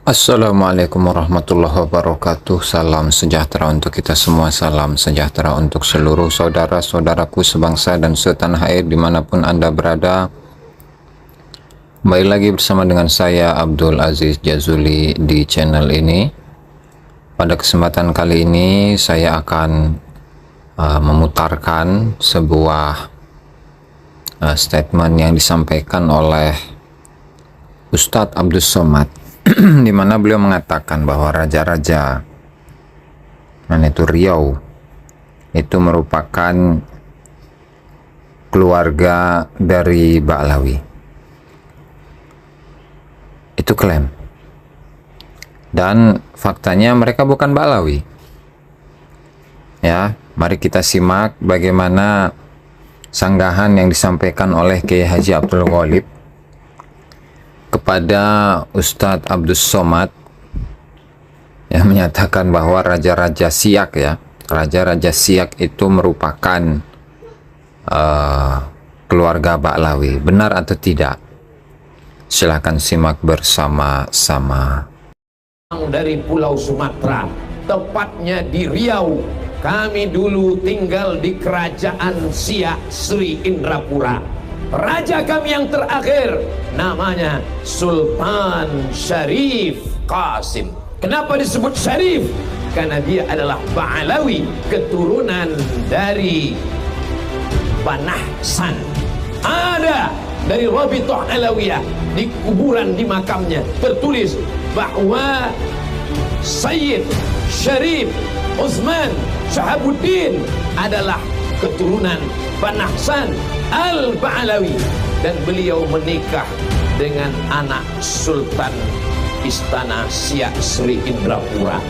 Assalamualaikum warahmatullahi wabarakatuh. Salam sejahtera untuk kita semua. Salam sejahtera untuk seluruh saudara-saudaraku sebangsa dan setanah air dimanapun Anda berada. Kembali lagi bersama dengan saya Abdul Aziz Jazuli di channel ini. Pada kesempatan kali ini saya akan memutarkan sebuah statement yang disampaikan oleh Ustadz Abdus Somad di mana beliau mengatakan bahwa raja-raja yaitu Riau itu merupakan keluarga dari Ba'lawi. Itu klaim. Dan faktanya mereka bukan Ba'lawi. Ya, mari kita simak bagaimana sanggahan yang disampaikan oleh Kiai Haji Abdul Ghalib kepada Ustadz Abdus Somad yang menyatakan bahwa Raja-Raja Siak Raja-Raja Siak itu merupakan keluarga Ba'lawi. Benar atau tidak? Silahkan simak bersama-sama. Dari Pulau Sumatera, tepatnya di Riau. Kami dulu tinggal di kerajaan Siak Sri Indrapura. Raja kami yang terakhir namanya Sultan Syarif Qasim. Kenapa disebut Syarif? Karena dia adalah Ba'lawi, keturunan dari Banahsan. Ada dari Rabithah Alawiyah, di kuburan di makamnya tertulis bahwa Sayyid Syarif Utsman Shahabuddin adalah keturunan Banahsan Al-Ba'lawi, dan beliau menikah dengan anak Sultan Istana Siak Sri Indrapura.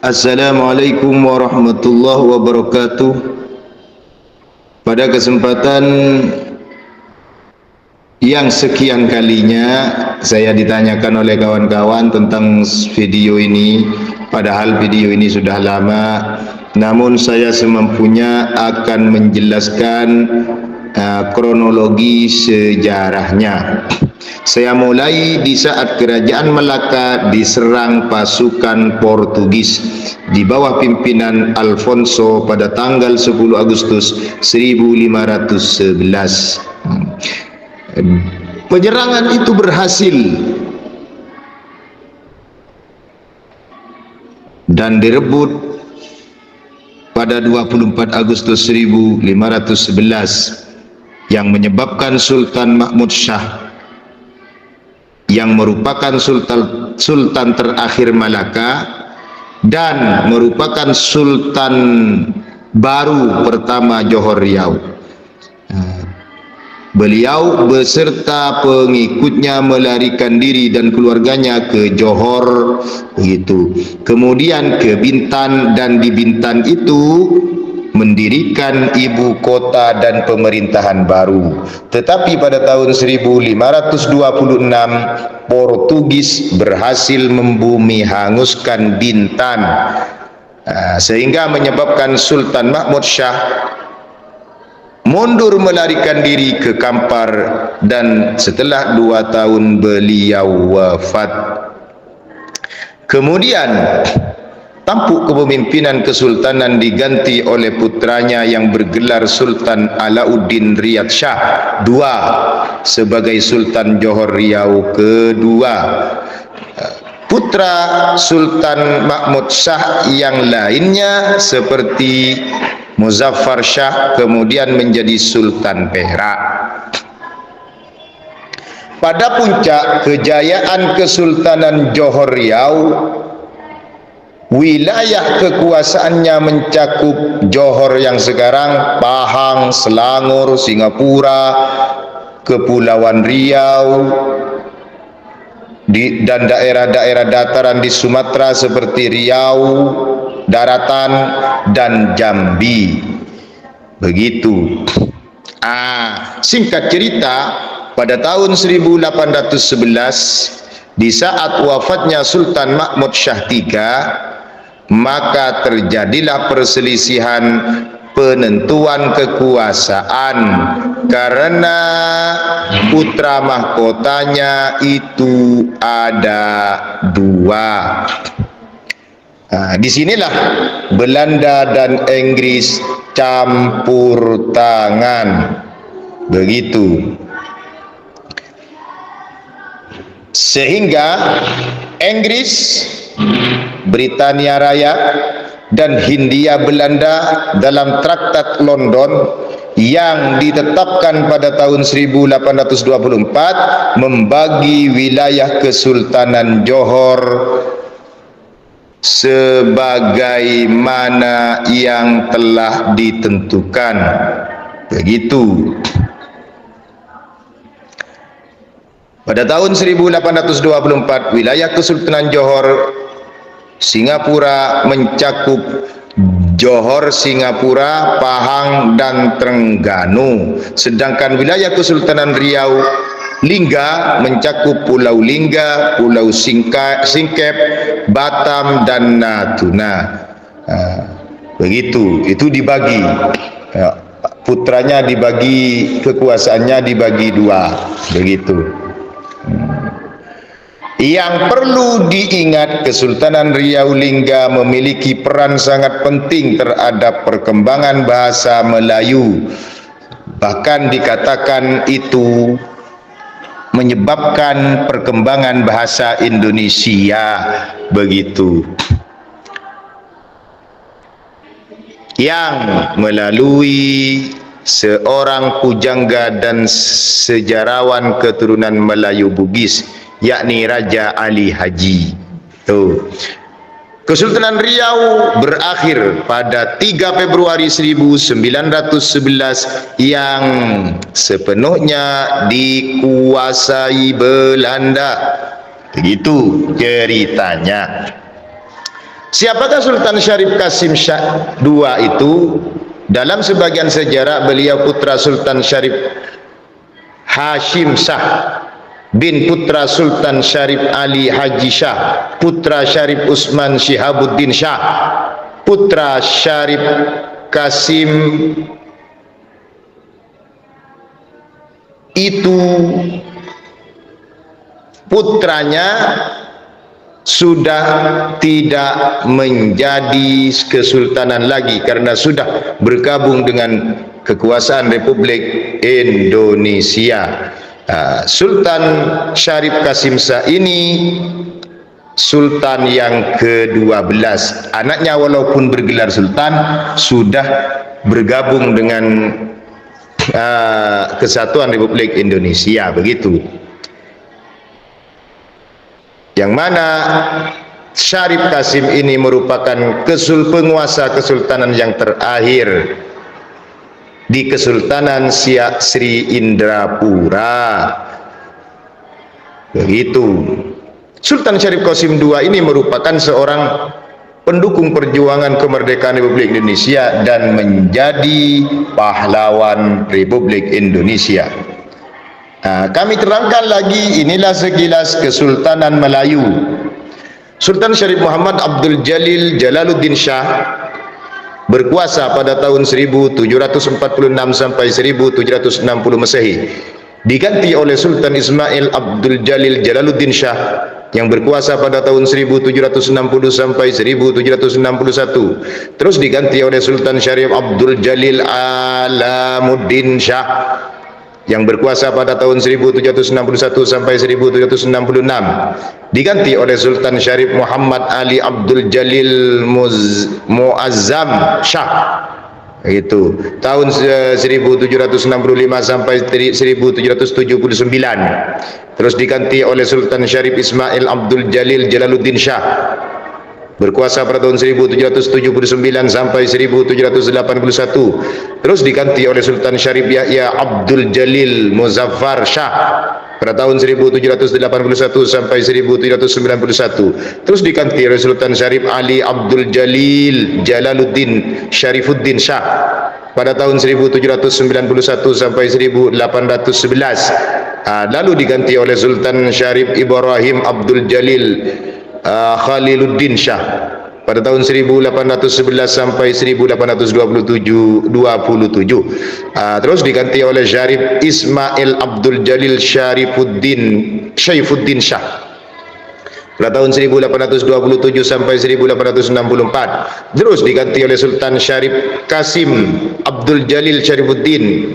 Assalamualaikum warahmatullahi wabarakatuh. Pada kesempatan yang sekian kalinya saya ditanyakan oleh kawan-kawan tentang video ini, padahal video ini sudah lama, namun saya semampunya akan menjelaskan kronologi sejarahnya. Saya mulai di saat kerajaan Melaka diserang pasukan Portugis di bawah pimpinan Alfonso pada tanggal 10 Agustus 1511. Penyerangan itu berhasil dan direbut pada 24 Agustus 1511 yang menyebabkan Sultan Mahmud Shah yang merupakan sultan terakhir Malaka dan merupakan sultan baru pertama Johor Riau. Beliau beserta pengikutnya melarikan diri dan keluarganya ke Johor, begitu. Kemudian ke Bintan, dan di Bintan itu mendirikan ibu kota dan pemerintahan baru. Tetapi pada tahun 1526 Portugis berhasil membumi hanguskan Bintan, sehingga menyebabkan Sultan Mahmud Shah mundur melarikan diri ke Kampar, dan setelah 2 tahun beliau wafat. Kemudian tampuk kepemimpinan kesultanan diganti oleh putranya yang bergelar Sultan Alauddin Riyad Shah II sebagai Sultan Johor Riau kedua. Putra Sultan Mahmud Shah yang lainnya seperti Muzaffar Shah kemudian menjadi Sultan Perak. Pada puncak kejayaan Kesultanan Johor Riau, wilayah kekuasaannya mencakup Johor yang sekarang, Pahang, Selangor, Singapura, Kepulauan Riau, dan daerah-daerah dataran di Sumatera seperti Riau, Daratan, dan Jambi. Begitu. Singkat cerita, pada tahun 1811 di saat wafatnya Sultan Mahmud Shah III, maka terjadilah perselisihan penentuan kekuasaan karena putra mahkotanya itu ada 2. Disinilah Belanda dan Inggris campur tangan, begitu. Sehingga Inggris, Britania Raya, dan Hindia Belanda dalam Traktat London yang ditetapkan pada tahun 1824 membagi wilayah Kesultanan Johor sebagaimana yang telah ditentukan, begitu. Pada tahun 1824 wilayah Kesultanan Johor Singapura mencakup Johor, Singapura, Pahang, dan Terengganu, sedangkan wilayah Kesultanan Riau Lingga mencakup Pulau Lingga, Pulau Singkep, Batam, dan Natuna. Begitu, itu dibagi. Putranya dibagi, kekuasaannya dibagi 2, begitu. Yang perlu diingat, Kesultanan Riau Lingga memiliki peran sangat penting terhadap perkembangan bahasa Melayu. Bahkan dikatakan itu menyebabkan perkembangan bahasa Indonesia, begitu. Yang melalui seorang pujangga dan sejarawan keturunan Melayu Bugis, yakni Raja Ali Haji. Tuh. Kesultanan Riau berakhir pada 3 Februari 1911 yang sepenuhnya dikuasai Belanda. Begitu ceritanya. Siapakah Sultan Syarif Qasim Shah II itu? Dalam sebagian sejarah beliau putra Sultan Syarif Hashim Shah bin putra Sultan Syarif Ali Haji Shah, putra Syarif Usman Shihabuddin Shah, putra Syarif Qasim itu putranya sudah tidak menjadi kesultanan lagi karena sudah bergabung dengan kekuasaan Republik Indonesia. Sultan Syarif Qasim Shah ini sultan yang ke-12. Anaknya walaupun bergelar sultan sudah bergabung dengan Kesatuan Republik Indonesia, begitu. Yang mana Syarif Qasim ini merupakan penguasa kesultanan yang terakhir di Kesultanan Siak Sri Indrapura, begitu. Sultan Syarif Qasim II ini merupakan seorang pendukung perjuangan kemerdekaan Republik Indonesia dan menjadi pahlawan Republik Indonesia. Kami terangkan lagi, inilah sekilas Kesultanan Melayu. Sultan Syarif Muhammad Abdul Jalil Jalaluddin Shah berkuasa pada tahun 1746 sampai 1760 Masehi, diganti oleh Sultan Ismail Abdul Jalil Jalaluddin Shah yang berkuasa pada tahun 1760 sampai 1761, terus diganti oleh Sultan Syarif Abdul Jalil Alamuddin Shah yang berkuasa pada tahun 1761 sampai 1766, diganti oleh Sultan Syarif Muhammad Ali Abdul Jalil Muazzam Shah, itu tahun 1765 sampai 1779, terus diganti oleh Sultan Syarif Ismail Abdul Jalil Jalaluddin Shah berkuasa pada tahun 1779 sampai 1781, terus diganti oleh Sultan Syarif Yahya Abdul Jalil Muzaffar Shah pada tahun 1781 sampai 1791, terus diganti oleh Sultan Syarif Ali Abdul Jalil Jalaluddin Syarifuddin Shah pada tahun 1791 sampai 1811, lalu diganti oleh Sultan Syarif Ibrahim Abdul Jalil Khaliluddin Shah pada tahun 1811 sampai 1827. Terus diganti oleh Syarif Ismail Abdul Jalil Syaifuddin Shah pada tahun 1827 sampai 1864. Terus diganti oleh Sultan Syarif Kasim Abdul Jalil Syarifuddin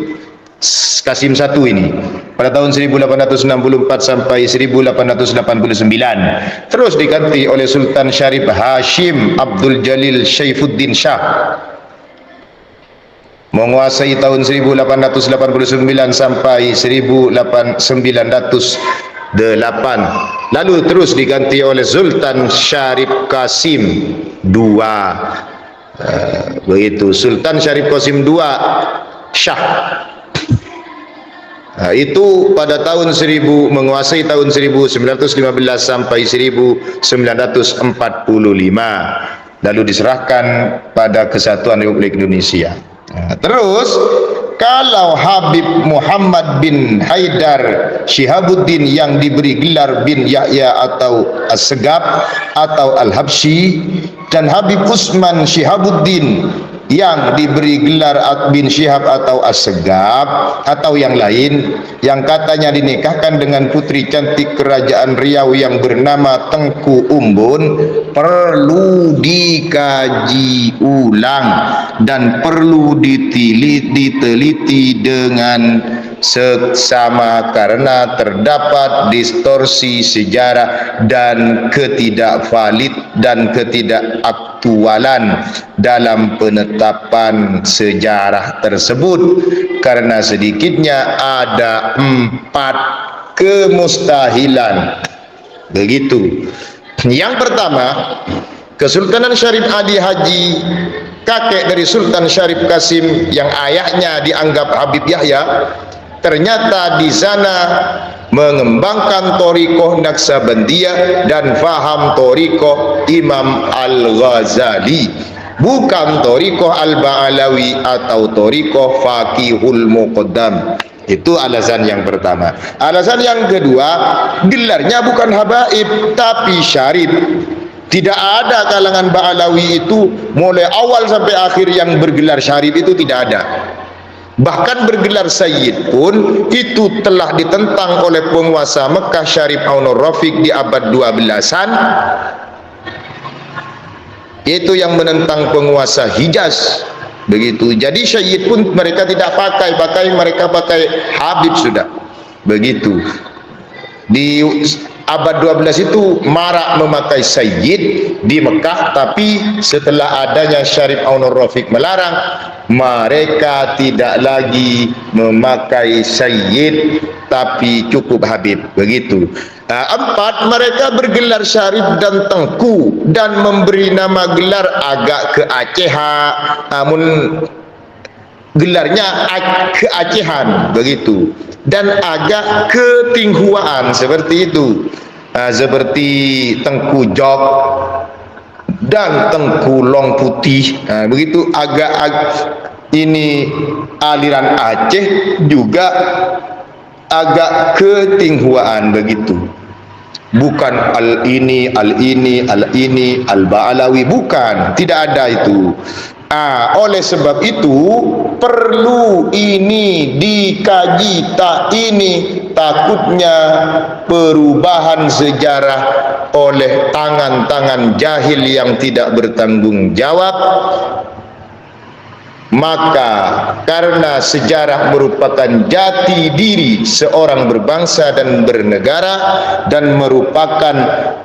Kasim I ini pada tahun 1864 sampai 1889. Terus diganti oleh Sultan Syarif Hashim Abdul Jalil Syaifuddin Shah menguasai tahun 1889 sampai 1908. Lalu terus diganti oleh Sultan Syarif Kasim II. Begitu Sultan Syarif Kasim II Shah. Itu pada tahun menguasai tahun 1915 sampai 1945. Lalu diserahkan pada Kesatuan Republik Indonesia. Terus kalau Habib Muhammad bin Haidar Syihabuddin yang diberi gelar bin Yahya atau As-Segaf atau Al-Habsyi, dan Habib Usman Syihabuddin yang diberi gelar bin Syihab atau As-Segaf atau yang lain, yang katanya dinikahkan dengan putri cantik kerajaan Riau yang bernama Tengku Umbun, perlu dikaji ulang dan perlu diteliti dengan seksama karena terdapat distorsi sejarah dan ketidakaktualan dalam penetapan sejarah tersebut, karena sedikitnya ada 4 kemustahilan. Begitu. Yang pertama, Kesultanan Syarif Adi Haji, kakek dari Sultan Syarif Kasim yang ayahnya dianggap Habib Yahya, ternyata di sana mengembangkan Thariqah Naqsabandiyah dan faham Thariqah Imam Al-Ghazali, bukan Thariqah Al-Ba'alawi atau Thariqah Faqihul Muqaddam. Itu alasan yang pertama. Alasan yang kedua, gelarnya bukan habaib tapi syarif. Tidak ada kalangan Ba'alawi itu mulai awal sampai akhir yang bergelar syarif, itu tidak ada. Bahkan bergelar Sayyid pun itu telah ditentang oleh penguasa Mekah Syarif Aunur Rafiq di abad 12-an. Itu yang menentang penguasa Hijaz. Begitu. Jadi Sayyid pun mereka tidak pakai, mereka pakai Habib sudah. Begitu. Di abad 12 itu marak memakai Sayyid di Mekah, tapi setelah adanya Syarif Aunur Rafiq melarang, mereka tidak lagi memakai Sayyid tapi cukup Habib. Begitu. 4, mereka bergelar Syarif dan Tengku dan memberi nama gelar agak keacehan, namun gelarnya keacehan, begitu, dan agak ketinghuaan seperti itu. Seperti Tengku Jok dan Tengku Long Putih, begitu, agak ini aliran Aceh juga agak ketinghuaan, begitu. Bukan al-ini al-Ba'alawi, bukan, tidak ada itu. Oleh sebab itu perlu ini dikaji, tak ini takutnya perubahan sejarah oleh tangan-tangan jahil yang tidak bertanggung jawab. Maka karena sejarah merupakan jati diri seorang berbangsa dan bernegara, dan merupakan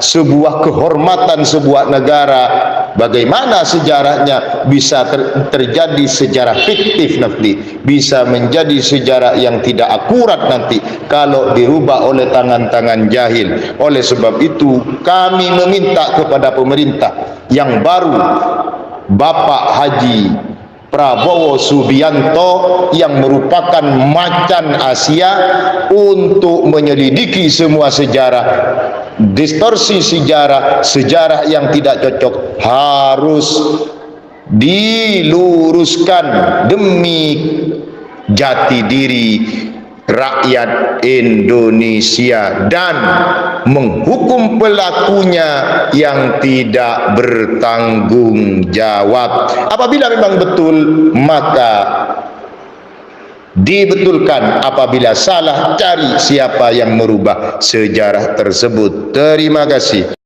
sebuah kehormatan sebuah negara, bagaimana sejarahnya bisa terjadi sejarah fiktif nanti, bisa menjadi sejarah yang tidak akurat nanti kalau dirubah oleh tangan-tangan jahil. Oleh sebab itu kami meminta kepada pemerintah yang baru, Bapak Haji Prabowo Subianto, yang merupakan macan Asia, untuk menyelidiki semua sejarah, distorsi sejarah yang tidak cocok harus diluruskan demi jati diri rakyat Indonesia. Dan menghukum pelakunya yang tidak bertanggung jawab. Apabila memang betul, maka dibetulkan. Apabila salah, cari siapa yang merubah sejarah tersebut. Terima kasih.